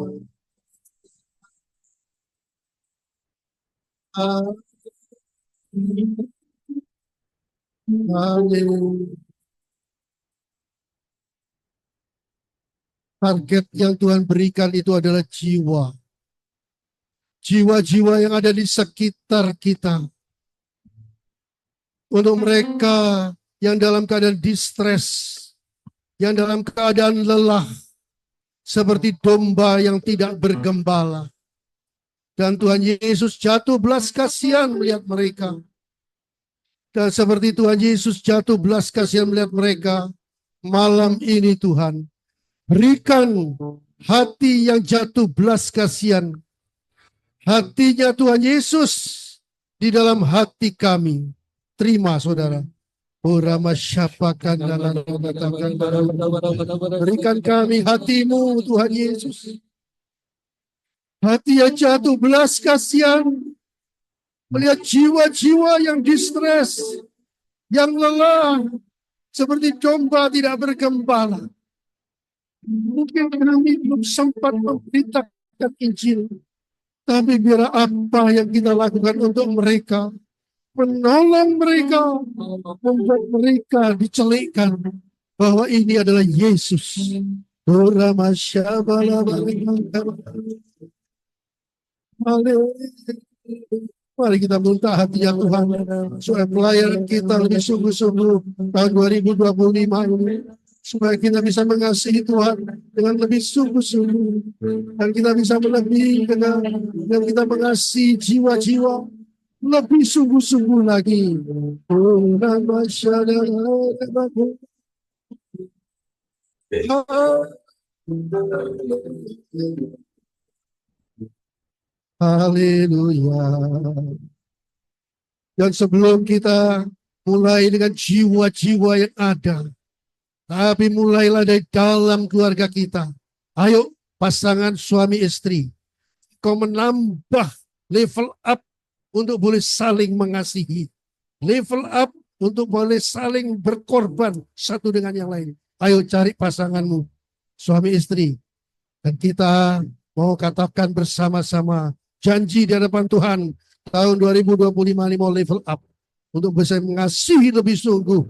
Haleluya. Target yang Tuhan berikan itu adalah jiwa. Jiwa-jiwa yang ada di sekitar kita. Untuk mereka yang dalam keadaan distres, yang dalam keadaan lelah, seperti domba yang tidak bergembala. Dan Tuhan Yesus jatuh belas kasihan melihat mereka. Dan seperti Tuhan Yesus jatuh belas kasihan melihat mereka, malam ini Tuhan, berikan hati yang jatuh belas kasihan. Hatinya Tuhan Yesus di dalam hati kami. Terima saudara. Berikan kami hatimu Tuhan Yesus. Hati yang jatuh belas kasihan melihat jiwa-jiwa yang distres, yang lelah, seperti domba tidak bergembala. Mungkin kami belum sempat memberitakan Injil, tapi biar apa yang kita lakukan untuk mereka, menolong mereka, membuat mereka dicelikkan bahwa ini adalah Yesus. Mari kita minta hati ya Tuhan, supaya pelayanan kita lebih sungguh-sungguh tahun 2025 ini, supaya kita bisa mengasihi Tuhan dengan lebih sungguh-sungguh, dan kita bisa melebihi dengan kita mengasihi jiwa-jiwa lebih sungguh-sungguh lagi. Haleluya. Dan sebelum kita mulai dengan jiwa-jiwa yang ada, tapi mulailah dari dalam keluarga kita. Ayo pasangan suami istri, kau menambah level up untuk boleh saling mengasihi. Level up untuk boleh saling berkorban satu dengan yang lain. Ayo cari pasanganmu, suami istri. Dan kita mau katakan bersama-sama, janji di hadapan Tuhan, tahun 2025 ini mau level up. Untuk bisa mengasihi lebih sungguh.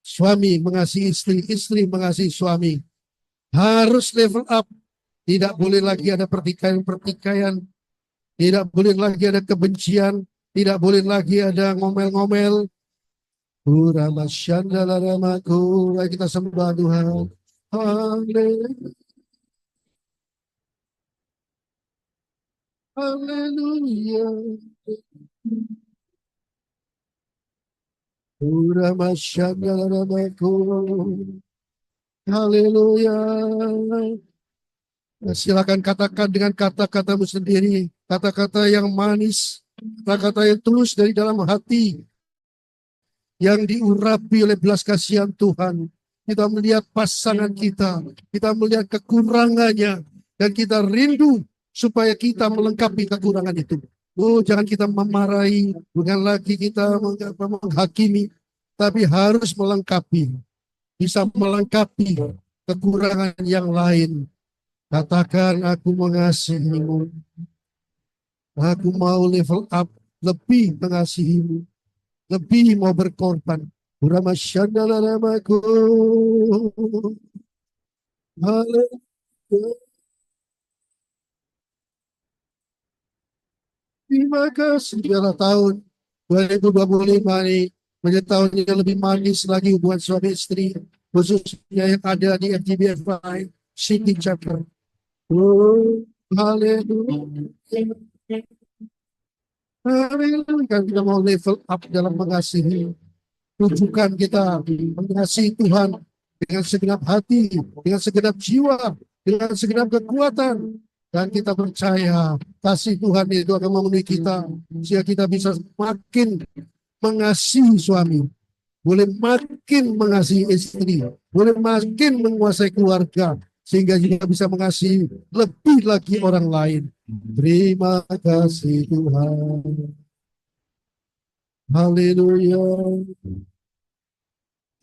Suami mengasihi istri, istri mengasihi suami. Harus level up. Tidak boleh lagi ada pertikaian-pertikaian. Tidak boleh lagi ada kebencian. Tidak boleh lagi ada ngomel-ngomel. Ayo kita sembah Tuhan. Haleluya. Haleluya. Haleluya. Silakan katakan dengan kata-katamu sendiri, kata-kata yang manis, kata-kata yang tulus dari dalam hati, yang diurapi oleh belas kasihan Tuhan, kita melihat pasangan kita melihat kekurangannya, dan kita rindu supaya kita melengkapi kekurangan itu. Oh, jangan kita memarahi, bukan lagi kita menghakimi, tapi harus melengkapi, bisa melengkapi kekurangan yang lain. Katakan, aku mengasihimu, aku mau level up, lebih mengasihimu, lebih mau berkorban. Ramasyadalamaku. Haleluya. Terima kasih biarlah tahun 2025 ini menjadi tahun yang lebih manis lagi buat suami istri, khususnya yang ada di FGBFI City Chapter. Oh, haleluya. Haleluya. Kita mau level up dalam mengasihi. Tunjukkan kita mengasihi Tuhan dengan segenap hati, dengan segenap jiwa, dengan segenap kekuatan. Dan kita percaya kasih Tuhan itu akan memenuhi kita, sehingga kita bisa makin mengasihi suami, boleh makin mengasihi istri, boleh makin menguasai keluarga, sehingga kita bisa mengasihi lebih lagi orang lain. Terima kasih Tuhan. Haleluya.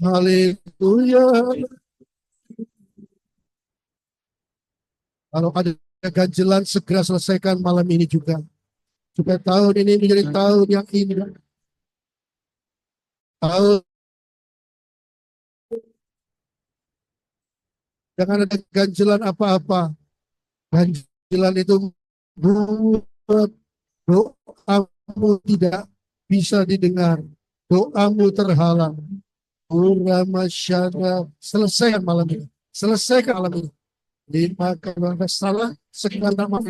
Haleluya. Kalau ada ganjelan, segera selesaikan malam ini juga, supaya tahun ini menjadi tahun yang indah. Tahun jangan ada ganjelan apa-apa. Ganjelan itu buat doamu tidak bisa didengar, doamu terhalang. Uramasyara, selesaikan malam ini, selesaikan malam ini. Lima kalau ada salah, segera maaf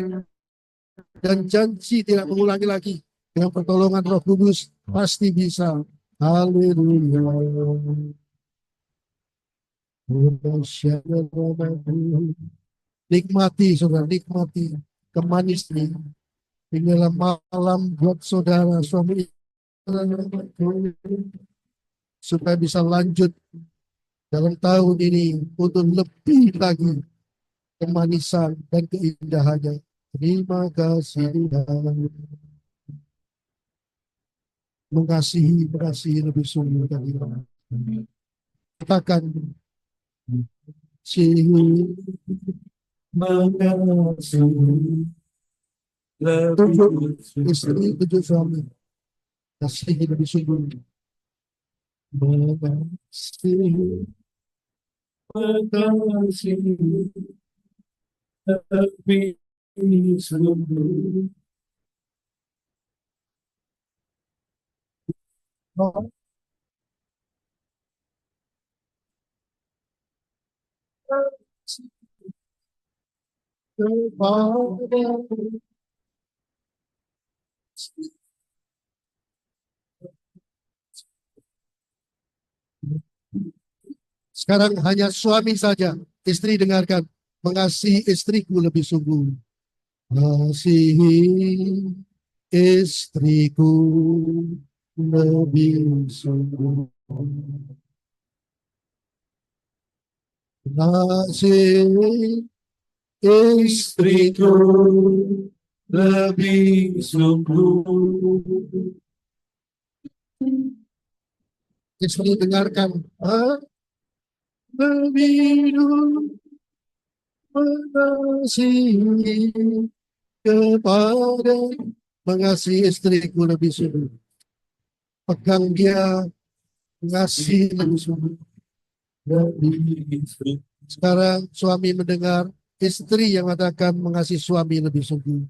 dan janji tidak mengulangi lagi. Dengan pertolongan Roh Kudus pasti bisa. Haleluya. Nikmati saudara, nikmati kemanisnya. Inilah malam buat saudara suami supaya bisa lanjut dalam tahun ini untuk lebih lagi kemanisan dan keindahannya. Terima kasih Tuhan. Mengasihi lebih sungguh dari katakan sih mengasihi lebih istri tujuh suami, kasihi lebih sungguh, mengasihi lebih sungguh. Sekarang hanya suami saja, istri dengarkan, mengasihi istriku lebih sungguh, mengasihi istriku lebih sungguh, mengasihi istriku lebih sungguh. Istri dengarkan, lebih dulu mengasihi kepada mengasihi istriku lebih sungguh. Pegang dia, mengasihi lebih sungguh. Sekarang suami mendengar istri yang mengatakan mengasihi suami lebih sungguh.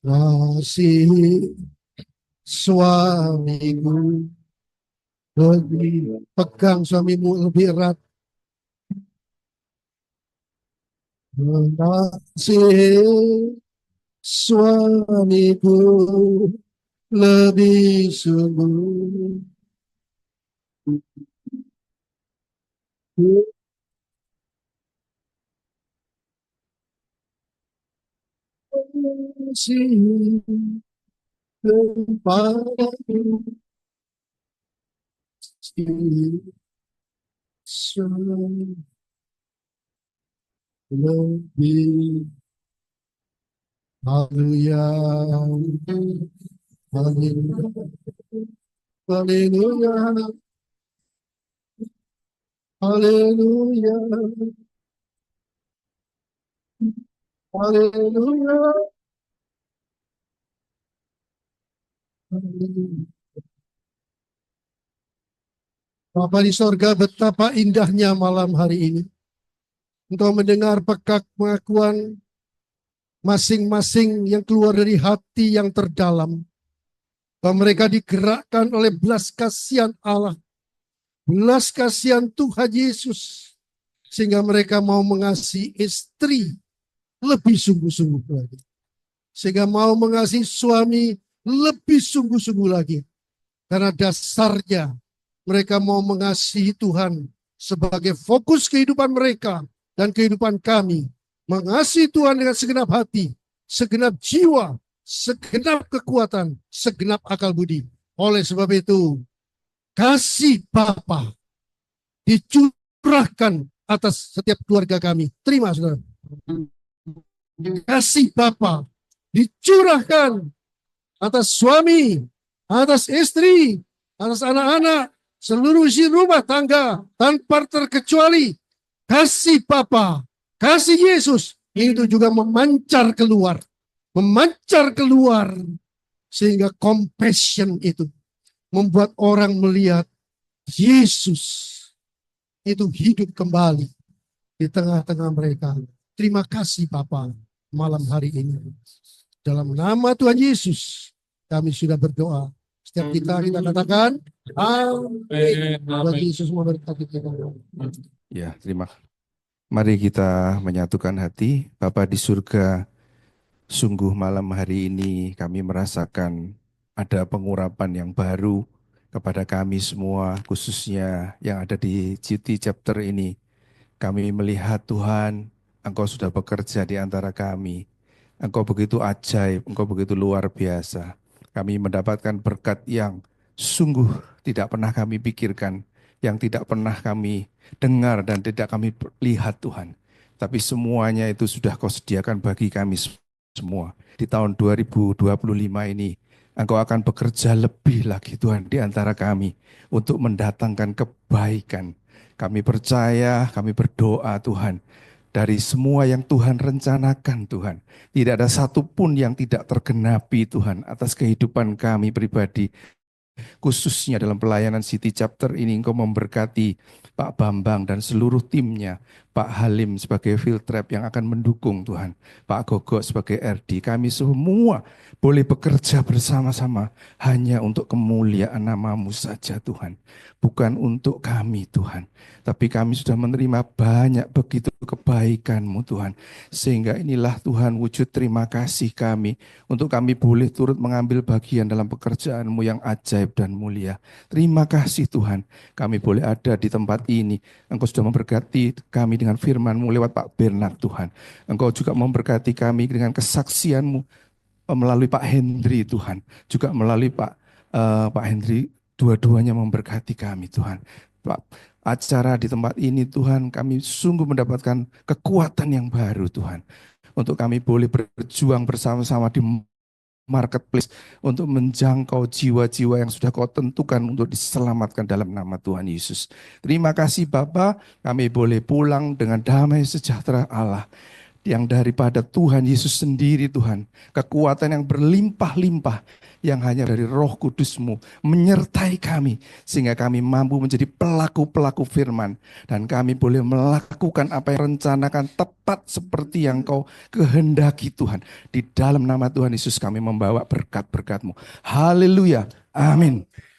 Kasih suamiku lebih, pegang suamimu lebih erat. Kasih suamiku lebih sungguh. Kasih kepadaku lebih. Haleluya. Haleluya. Haleluya. Haleluya. Haleluya. Bapa di sorga, betapa indahnya malam hari ini untuk mendengar pekak pengakuan masing-masing yang keluar dari hati yang terdalam, bahwa mereka digerakkan oleh belas kasihan Allah, belas kasihan Tuhan Yesus, sehingga mereka mau mengasihi istri lebih sungguh-sungguh lagi, sehingga mau mengasihi suami lebih sungguh-sungguh lagi, karena dasarnya mereka mau mengasihi Tuhan sebagai fokus kehidupan mereka dan kehidupan kami. Mengasihi Tuhan dengan segenap hati, segenap jiwa, segenap kekuatan, segenap akal budi. Oleh sebab itu, kasih Bapa dicurahkan atas setiap keluarga kami. Terima, saudara. Kasih Bapa dicurahkan atas suami, atas istri, atas anak-anak, seluruh isi rumah tangga tanpa terkecuali. Kasih Bapa, kasih Yesus itu juga memancar keluar, sehingga compassion itu membuat orang melihat Yesus itu hidup kembali di tengah-tengah mereka. Terima kasih Bapa malam hari ini. Dalam nama Tuhan Yesus kami sudah berdoa. Setiap kita katakan amin. Tuhan Yesus memberkati kita. Ya, Mari kita menyatukan hati. Bapa di surga, sungguh malam hari ini kami merasakan ada pengurapan yang baru kepada kami semua, khususnya yang ada di GT chapter ini. Kami melihat Tuhan, Engkau sudah bekerja di antara kami. Engkau begitu ajaib, Engkau begitu luar biasa. Kami mendapatkan berkat yang sungguh tidak pernah kami pikirkan, yang tidak pernah kami dengar dan tidak kami lihat Tuhan. Tapi semuanya itu sudah Kau sediakan bagi kami semua. Di tahun 2025 ini, Engkau akan bekerja lebih lagi Tuhan di antara kami untuk mendatangkan kebaikan. Kami percaya, kami berdoa Tuhan, dari semua yang Tuhan rencanakan Tuhan, tidak ada satupun yang tidak tergenapi Tuhan atas kehidupan kami pribadi. Khususnya dalam pelayanan City Chapter ini Engkau memberkati Pak Bambang dan seluruh timnya, Pak Halim sebagai field rep yang akan mendukung Tuhan, Pak Gogo sebagai RD. Kami semua boleh bekerja bersama-sama hanya untuk kemuliaan nama-Mu saja Tuhan. Bukan untuk kami Tuhan, tapi kami sudah menerima banyak begitu kebaikan-Mu Tuhan. Sehingga inilah Tuhan wujud terima kasih kami untuk kami boleh turut mengambil bagian dalam pekerjaan-Mu yang ajaib dan mulia. Terima kasih Tuhan, kami boleh ada di tempat ini. Engkau sudah memberkati kami dengan firman-Mu lewat Pak Bernard Tuhan. Engkau juga memberkati kami dengan kesaksian-Mu melalui Pak Hendri Tuhan. Juga melalui Pak Hendri, dua-duanya memberkati kami Tuhan. Pak, acara di tempat ini Tuhan, kami sungguh mendapatkan kekuatan yang baru Tuhan. Untuk kami boleh berjuang bersama-sama di marketplace untuk menjangkau jiwa-jiwa yang sudah Kau tentukan untuk diselamatkan dalam nama Tuhan Yesus. Terima kasih Bapa, kami boleh pulang dengan damai sejahtera Allah yang daripada Tuhan Yesus sendiri Tuhan. Kekuatan yang berlimpah-limpah yang hanya dari Roh Kudus-Mu menyertai kami sehingga kami mampu menjadi pelaku-pelaku firman dan kami boleh melakukan apa yang rencanakan tepat seperti yang Kau kehendaki Tuhan. Di dalam nama Tuhan Yesus kami membawa berkat-berkat-Mu. Haleluya. Amin.